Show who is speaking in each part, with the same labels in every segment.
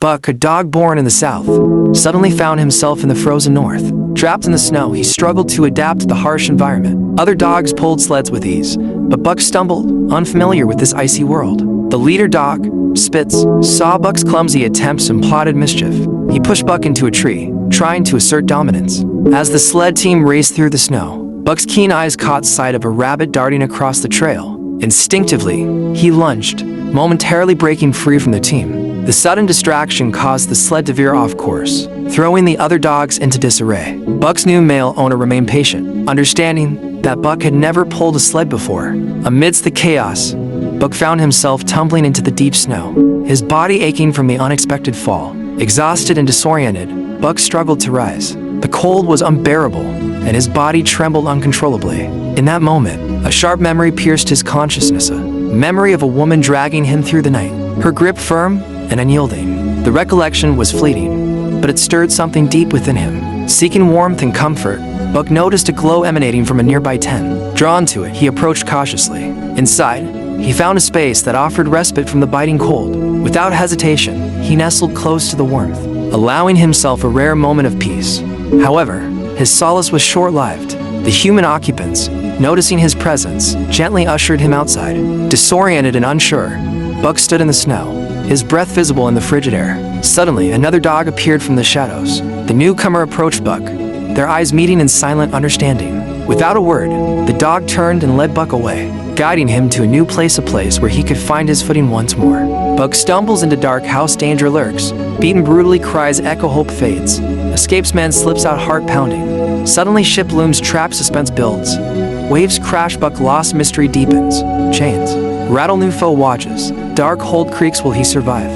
Speaker 1: Buck, a dog born in the south, suddenly found himself in the frozen north. Trapped in the snow, he struggled to adapt to the harsh environment. Other dogs pulled sleds with ease, but Buck stumbled, unfamiliar with this icy world. The leader dog, Spitz, saw Buck's clumsy attempts and plotted mischief. He pushed Buck into a tree, trying to assert dominance. As the sled team raced through the snow, Buck's keen eyes caught sight of a rabbit darting across the trail. Instinctively, he lunged, momentarily breaking free from the team. The sudden distraction caused the sled to veer off course, throwing the other dogs into disarray. Buck's new male owner remained patient, understanding that Buck had never pulled a sled before. Amidst the chaos, Buck found himself tumbling into the deep snow, his body aching from the unexpected fall. Exhausted and disoriented, Buck struggled to rise. The cold was unbearable, and his body trembled uncontrollably. In that moment, a sharp memory pierced his consciousness, a memory of a woman dragging him through the night, her grip firm and unyielding. The recollection was fleeting, but it stirred something deep within him. Seeking warmth and comfort, Buck noticed a glow emanating from a nearby tent. Drawn to it, he approached cautiously. Inside, he found a space that offered respite from the biting cold. Without hesitation, he nestled close to the warmth, allowing himself a rare moment of peace. However, his solace was short-lived. The human occupants, noticing his presence, gently ushered him outside. Disoriented and unsure, Buck stood in the snow, his breath visible in the frigid air. Suddenly, another dog appeared from the shadows. The newcomer approached Buck, their eyes meeting in silent understanding. Without a word, the dog turned and led Buck away, guiding him to a new place, a place where he could find his footing once more. Buck stumbles into dark house, danger lurks. Beaten brutally, cries echo, hope fades. Escapes man, slips out, heart pounding. Suddenly ship looms, trap, suspense builds. Waves crash, Buck lost, mystery deepens. Chains rattle, new foe watches. Dark hold creaks, will he survive?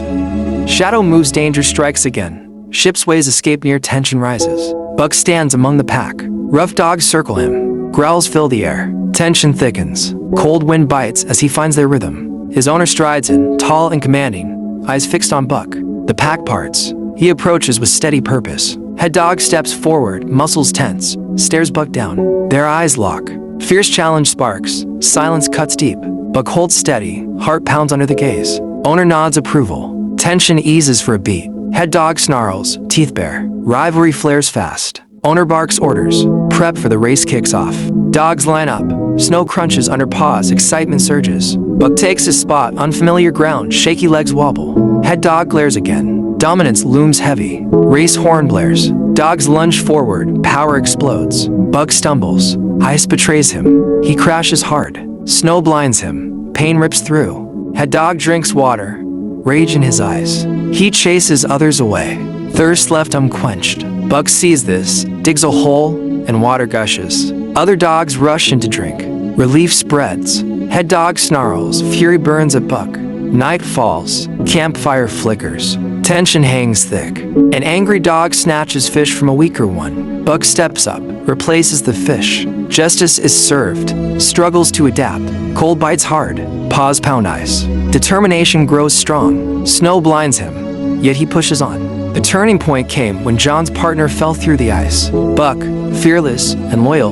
Speaker 1: Shadow moves, danger strikes again. Ship's ways escape, near tension rises. Buck stands among the pack. Rough dogs circle him. Growls fill the air. Tension thickens. Cold wind bites as he finds their rhythm. His owner strides in, tall and commanding, eyes fixed on Buck. The pack parts. He approaches with steady purpose. Head dog steps forward, muscles tense, stares Buck down. Their eyes lock. Fierce challenge sparks. Silence cuts deep. Buck holds steady, heart pounds under the gaze. Owner nods approval. Tension eases for a beat. Head dog snarls, teeth bare. Rivalry flares fast. Owner barks orders. Prep for the race kicks off. Dogs line up. Snow crunches under paws, excitement surges. Buck takes his spot, unfamiliar ground, shaky legs wobble. Head dog glares again. Dominance looms heavy. Race horn blares. Dogs lunge forward, power explodes. Buck stumbles. Ice betrays him. He crashes hard. Snow blinds him. Pain rips through. Head dog drinks water. Rage in his eyes. He chases others away. Thirst left unquenched. Buck sees this, digs a hole, and water gushes. Other dogs rush in to drink. Relief spreads. Head dog snarls. Fury burns at Buck. Night falls. Campfire flickers. Tension hangs thick. An angry dog snatches fish from a weaker one. Buck steps up, replaces the fish. Justice is served. Struggles to adapt. Cold bites hard. Paws pound ice. Determination grows strong. Snow blinds him, yet he pushes on. The turning point came when John's partner fell through the ice. Buck, fearless and loyal,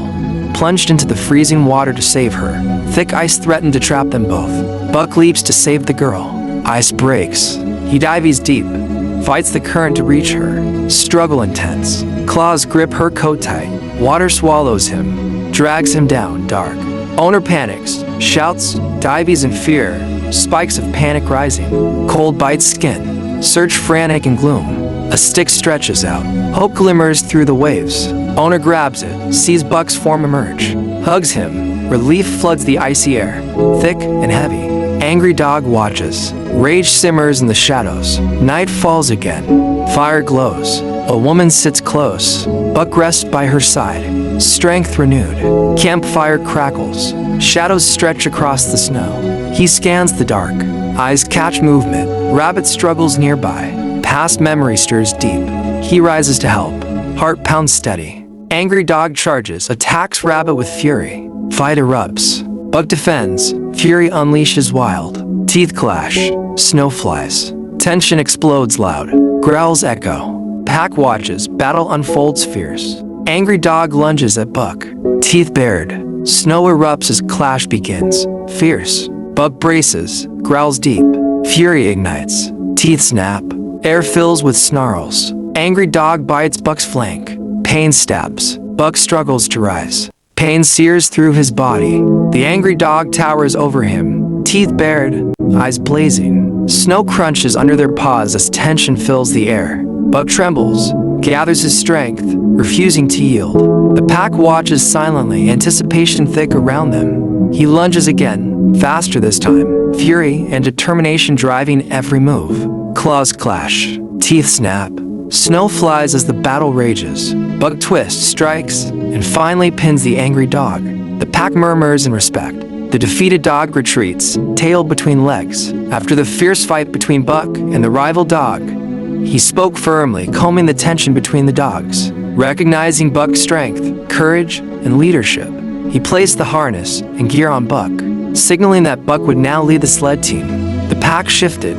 Speaker 1: plunged into the freezing water to save her. Thick ice threatened to trap them both. Buck leaps to save the girl. Ice breaks. He dives deep, fights the current to reach her. Struggle intense. Claws grip her coat tight. Water swallows him, drags him down dark. Owner panics, shouts, dives in fear. Spikes of panic rising. Cold bites skin. Search frantic in gloom. A stick stretches out. Hope glimmers through the waves. Owner grabs it, sees Buck's form emerge. Hugs him. Relief floods the icy air. Thick and heavy. Angry dog watches. Rage simmers in the shadows. Night falls again. Fire glows. A woman sits close. Buck rests by her side. Strength renewed. Campfire crackles. Shadows stretch across the snow. He scans the dark. Eyes catch movement. Rabbit struggles nearby. Past memory stirs deep. He rises to help. Heart pounds steady. Angry dog charges, attacks rabbit with fury. Fight erupts. Buck defends. Fury unleashes wild. Teeth clash. Snow flies. Tension explodes loud. Growls echo. Pack watches. Battle unfolds fierce. Angry dog lunges at Buck. Teeth bared. Snow erupts as clash begins. Fierce. Buck braces. Growls deep. Fury ignites. Teeth snap. Air fills with snarls. Angry dog bites Buck's flank. Pain stabs. Buck struggles to rise. Pain sears through his body. The angry dog towers over him, teeth bared, eyes blazing. Snow crunches under their paws as tension fills the air. Buck trembles, gathers his strength, refusing to yield. The pack watches silently, anticipation thick around them. He lunges again, faster this time, fury and determination driving every move. Claws clash, teeth snap. Snow flies as the battle rages. Buck twists, strikes, and finally pins the angry dog. The pack murmurs in respect. The defeated dog retreats, tail between legs. After the fierce fight between Buck and the rival dog, he spoke firmly, calming the tension between the dogs. Recognizing Buck's strength, courage, and leadership, he placed the harness and gear on Buck, signaling that Buck would now lead the sled team. The pack shifted,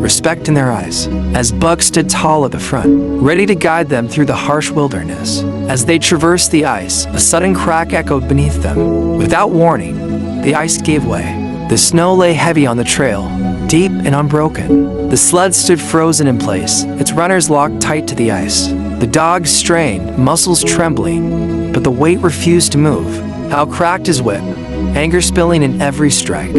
Speaker 1: respect in their eyes, as Buck stood tall at the front, ready to guide them through the harsh wilderness. As they traversed the ice, a sudden crack echoed beneath them. Without warning, the ice gave way. The snow lay heavy on the trail, deep and unbroken. The sled stood frozen in place, its runners locked tight to the ice. The dogs strained, muscles trembling, but the weight refused to move. Hal cracked his whip, anger spilling in every strike.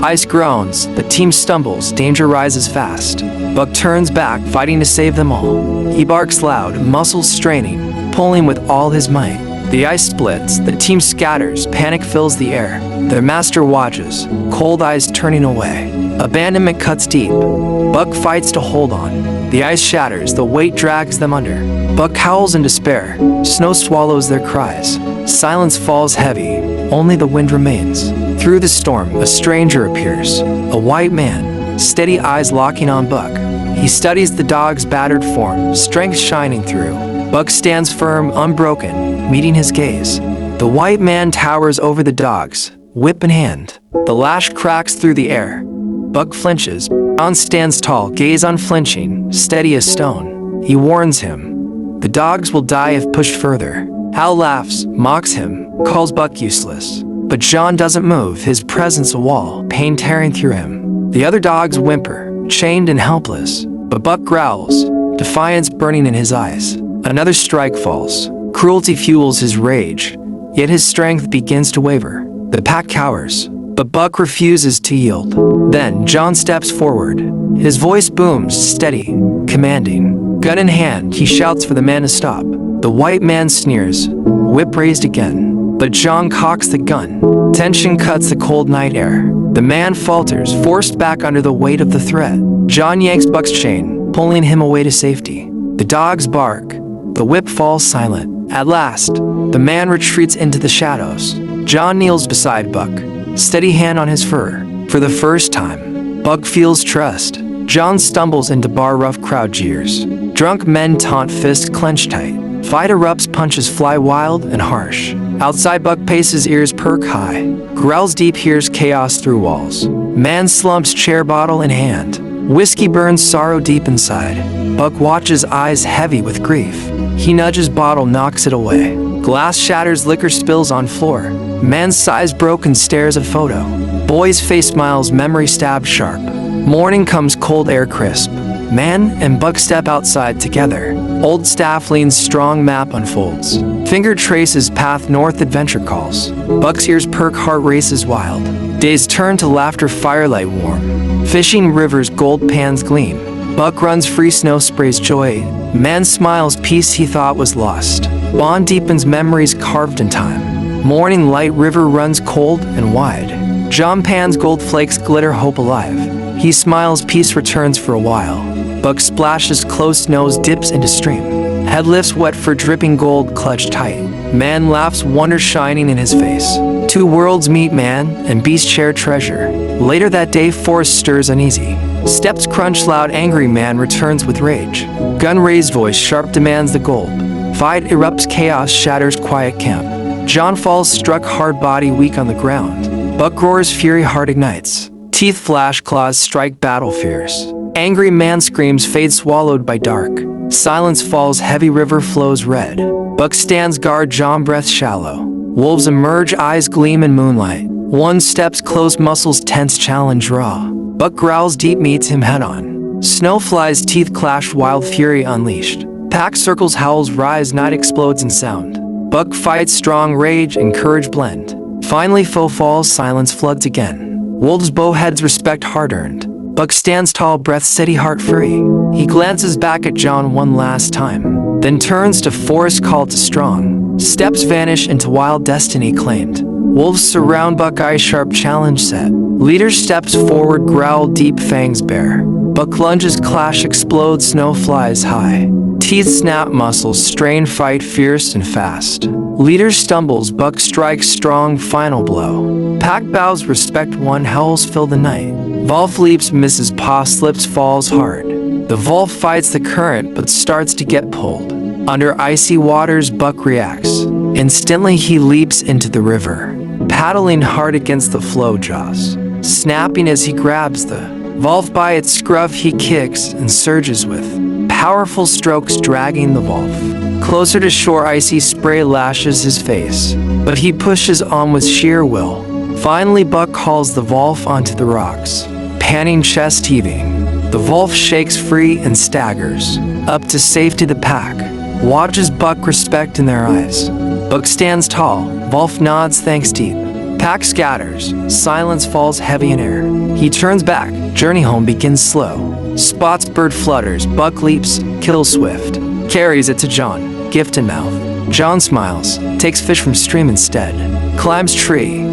Speaker 1: Ice groans, the team stumbles, danger rises fast. Buck turns back, fighting to save them all. He barks loud, muscles straining, pulling with all his might. The ice splits, the team scatters, panic fills the air. Their master watches, cold eyes turning away. Abandonment cuts deep. Buck fights to hold on. The ice shatters, the weight drags them under. Buck howls in despair. Snow swallows their cries. Silence falls heavy. Only the wind remains. Through the storm, a stranger appears. A white man, steady eyes locking on Buck. He studies the dog's battered form, strength shining through. Buck stands firm, unbroken, meeting his gaze. The white man towers over the dogs, whip in hand. The lash cracks through the air. Buck flinches. John stands tall, gaze unflinching, steady as stone. He warns him. The dogs will die if pushed further. Hal laughs, mocks him, calls Buck useless. But John doesn't move, his presence a wall, pain tearing through him. The other dogs whimper, chained and helpless. But Buck growls, defiance burning in his eyes. Another strike falls. Cruelty fuels his rage, yet his strength begins to waver. The pack cowers, but Buck refuses to yield. Then John steps forward. His voice booms, steady, commanding. Gun in hand, he shouts for the man to stop. The white man sneers, whip raised again. But John cocks the gun. Tension cuts the cold night air. The man falters, forced back under the weight of the threat. John yanks Buck's chain, pulling him away to safety. The dogs bark. The whip falls silent. At last, the man retreats into the shadows. John kneels beside Buck, steady hand on his fur. For the first time, Buck feels trust. John stumbles into bar, rough crowd jeers. Drunk men taunt, fists clenched tight. Fight erupts, punches fly wild and harsh. Outside, Buck paces, ears perk high. Growls deep, hears chaos through walls. Man slumps, chair bottle in hand. Whiskey burns, sorrow deep inside. Buck watches, eyes heavy with grief. He nudges bottle, knocks it away. Glass shatters, liquor spills on floor. Man sighs broken, stares at photo. Boy's face smiles, memory stabbed sharp. Morning comes, cold air crisp. Man and Buck step outside together. Old staff leans, strong map unfolds. Finger traces path north, adventure calls. Buck's ears perk, heart races wild. Days turn to laughter, firelight warm. Fishing rivers, gold pans gleam. Buck runs free, snow sprays joy. Man smiles, peace he thought was lost. Bond deepens, memories carved in time. Morning light, river runs cold and wide. John pans, gold flakes glitter, hope alive. He smiles, peace returns for a while. Buck splashes, closed nose dips into stream. Head lifts, wet fur dripping, gold clutched tight. Man laughs, wonder shining in his face. Two worlds meet, man and beast share treasure. Later that day, forest stirs uneasy. Steps crunch loud, angry man returns with rage. Gun raised, voice sharp demands the gold. Fight erupts, chaos shatters, quiet camp. John falls, struck hard, body weak on the ground. Buck roars, fury heart ignites. Teeth flash, claws strike, battle fears. Angry man screams, fade swallowed by dark. Silence falls, heavy river flows red. Buck stands guard, John breath shallow. Wolves emerge, eyes gleam in moonlight. One steps, closed muscles tense, challenge raw. Buck growls deep, meets him head on. Snow flies' teeth clash, wild fury unleashed. Pack circles, howls rise, night explodes in sound. Buck fights, strong rage and courage blend. Finally foe falls, silence floods again. Wolves bow heads, respect hard-earned. Buck stands tall, breath steady, heart free. He glances back at John one last time, then turns to forest call to strong. Steps vanish into wild destiny claimed. Wolves surround Buck, eye sharp, challenge set. Leader steps forward, growl deep, fangs bare. Buck lunges, clash explodes, snow flies high. Teeth snap, muscles strain, fight fierce and fast. Leader stumbles, Buck strikes strong, final blow. Pack bows, respect one, howls fill the night. Wolf leaps, misses, paw slips, falls hard. The wolf fights the current but starts to get pulled. Under icy waters, Buck reacts. Instantly he leaps into the river, paddling hard against the flow jaws. Snapping as he grabs the wolf by its scruff, he kicks and surges with powerful strokes, dragging the wolf closer to shore. Icy spray lashes his face, but he pushes on with sheer will. Finally, Buck hauls the wolf onto the rocks, panting, chest heaving. The wolf shakes free and staggers up to safety. The pack watches Buck, respect in their eyes. Buck stands tall, wolf nods thanks deep. Pack scatters, silence falls heavy in air. He turns back, journey home begins slow. Spots bird flutters, Buck leaps, kills swift. Carries it to John, gift in mouth. John smiles, takes fish from stream instead. Climbs tree,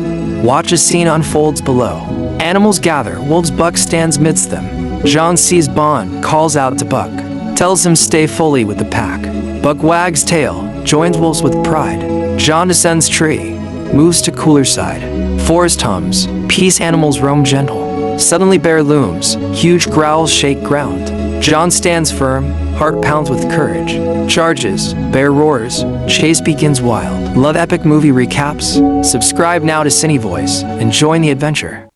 Speaker 1: watches scene unfolds below. Animals gather, wolves, Buck stands midst them. John sees bond, calls out to Buck, tells him stay fully with the pack. Buck wags tail, joins wolves with pride. John descends tree, moves to cooler side. Forest hums, peace, animals roam gentle. Suddenly bear looms, huge growls shake ground. John stands firm, heart pounds with courage. Charges, bear roars, chase begins wild. Love epic movie recaps? Subscribe now to Cine Voice and join the adventure.